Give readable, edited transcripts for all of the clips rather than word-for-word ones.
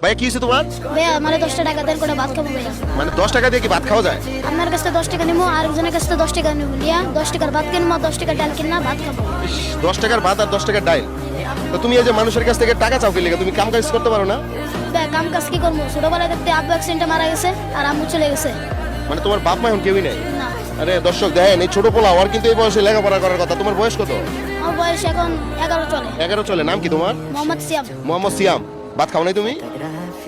ভাইয়া কি হয়েছে তোমার? ভাইয়া আমার 10 টাকা দেন করে ভাত খাবো ভাইয়া। মানে 10 টাকা দিয়ে কি ভাত খাওয়া যায়? আপনার কাছে 10 টাকা নিবো, আরেকজনের কাছে 10 টাকা নিবো, নিয়া 10 টাকার ভাত কিনবো, 10 টাকার ডাল কিনা ভাত খাবো। 10 টাকার ভাত আর 10 টাকার ডাল। তো তুমি এই যে মানুষের কাছ থেকে টাকা চাও কি লেগে? তুমি কাম কাজ করতে পারো না? ভাই কাম কাজ কি করবো? ছোটবেলায় দেখতে আব্বু অ্যাক্সিডেন্টে মারা গেছে আর আম্মু চলে গেছে। মানে তোমার বাপ মা এখন কেউই নেই? না। আরে দর্শক দেখেন, এই ছোট পোলা আর কিন্তু এই বয়সে লেখাপড়া করার কথা। তোমার বয়স কত? আমার বয়স এখন 11 চলে। 11 চলে। নাম কি তোমার? মোহাম্মদ সিয়াম। মোহাম্মদ সিয়াম। ভাত খাও নাই তুমি?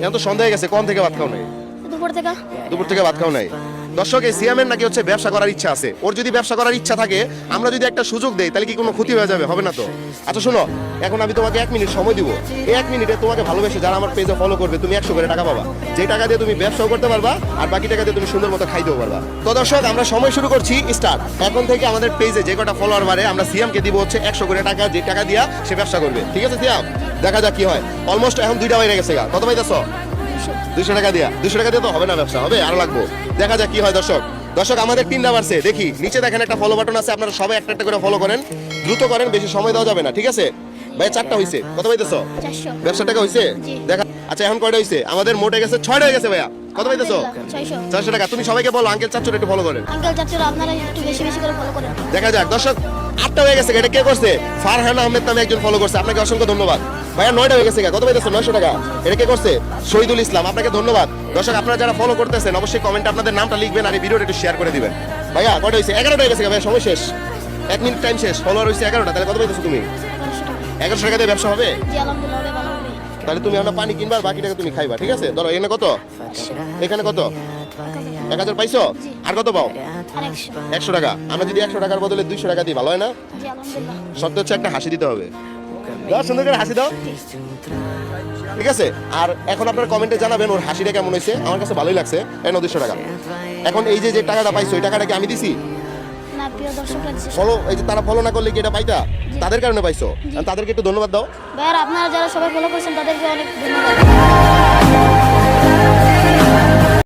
এখন তো সন্ধ্যা হয়ে গেছে, কোন থেকে ভাত খাও নাই? দুপুর থেকে। দুপুর থেকে ভাত খাও নাই। দর্শক, এই সিয়ামের নাকি হচ্ছে ব্যবসা করার ইচ্ছা আছে। ওর যদি ব্যবসা করার ইচ্ছা থাকে, আমরা যদি একটা সুযোগ দেই, তাহলে কি কোনো ক্ষতি হয়ে যাবে? হবে না তো। আচ্ছা শোনো, এখন আমি তোমাকে 1 মিনিট সময় দিব। এই 1 মিনিটে তোমাকে ভালোবেসে যারা আমার পেজে ফলো করবে, তুমি 100 করে টাকা পাবা। যে টাকা দিয়ে তুমি ব্যবসাও করতে পারবা, আর বাকি টাকা দিয়ে তুমি সুন্দর মতো খাইতেও পারবা। তো দর্শক, আমরা সময় শুরু করছি, স্টার্ট। এখন থেকে আমাদের পেজে যে কটা ফলোয়ার বাড়ে, আমরা সিয়ামকে দিব হচ্ছে 100 করে টাকা, যে টাকা দিয়া সে ব্যবসা করবে। ঠিক আছে সিয়াম? দেখা যাক কি হয়। অলমোস্ট এখন 2টা বাইরে গেছে। কত পাইতেছো? 200 টাকা দিয়া। 200 টাকা দিয়ে তো হবে না ব্যবসা, হবে আরো লাগবে। দেখা যাক কি হয়। দর্শক আমাদের 3টা বাড়ছে। দেখি নিচে দেখেন একটা ফলো বাটন আছে, আপনারা সবাই একটা একটা করে ফলো করেন, দ্রুত করেন, বেশি সময় দেওয়া যাবে না। ঠিক আছে ভাই? 4টা হইছে। কত পাইতেছো? 400। ব্যবসা টাকা হইছে? দেখা। আচ্ছা এখন কয়টা হইছে? আমাদের মোটে গেছে 6টা হয়ে গেছে ভাইয়া। কত পাইতেছো? 600। 400 টাকা। তুমি সবাইকে বলো আঙ্কেল চাচুর একটু ফলো করেন। আঙ্কেল চাচুরা আপনারা একটু বেশি বেশি করে ফলো করেন। দেখা যাক। দর্শক 8টা হয়ে গেছে। এটা কে করছে? ফারহান আহমেদ নামে একজন ফলো করছে, আপনাকে অসংখ্য ধন্যবাদ ভাইয়া। 9টা হয়ে গেছে। কত পাইতেছো? 900 টাকা। এটা কে করছে? শহীদুল ইসলাম, আপনাকে ধন্যবাদ। দর্শক আপনারা যারা ফলো করতেছেন, অবশ্যই কমেন্টে আপনাদের নামটা লিখবেন আর এই ভিডিওটা একটু শেয়ার করে দিবেন। ভাইয়া কয়টা হইছে? 11টা হয়ে গেছে ভাইয়া, সময় শেষ। 1 মিনিট টাইম শেষ। ফলোয়ার হইছে 11টা। তাহলে কত পাইতেছো তুমি? 1100 টাকা দিয়ে ব্যবসা হবে? জি আলহামদুলিল্লাহ হবে, ভালো হবে। তাহলে তুমি আমরা পানি কিনবা আর বাকি টাকা তুমি খাইবা। ঠিক আছে? ধরো এখানে কত? এখানে কত? 1000 পাইছো? আর কত পাও? আর 100। 100 টাকা। আমরা যদি 100 টাকার বদলে 200 টাকা দিই, ভালো হয় না? জি আলহামদুলিল্লাহ। শর্ত হচ্ছে একটা হাসি দিতে হবে। দাও, সুন্দর করে হাসি দাও। ঠিক আছে? আর এখন আপনার কমেন্টে জানাবেন ওর হাসিটা কেমন হয়েছে। আমার কাছে ভালোই লাগছে। এই 200 টাকা। এখন এই যে টাকাটা পাইছো, এই টাকাটা কি আমি দিছি? না, প্রিয় দর্শকরা দিছে। ফলো, এই যে তারা ফলো না করলে কি এটা পাইতা? তাদের কারণে পাইছো। আর তাদেরকে একটু ধন্যবাদ দাও। ভাইয়ার আপনারা যারা সবাই ফলো করছেন তাদেরকে অনেক ধন্যবাদ।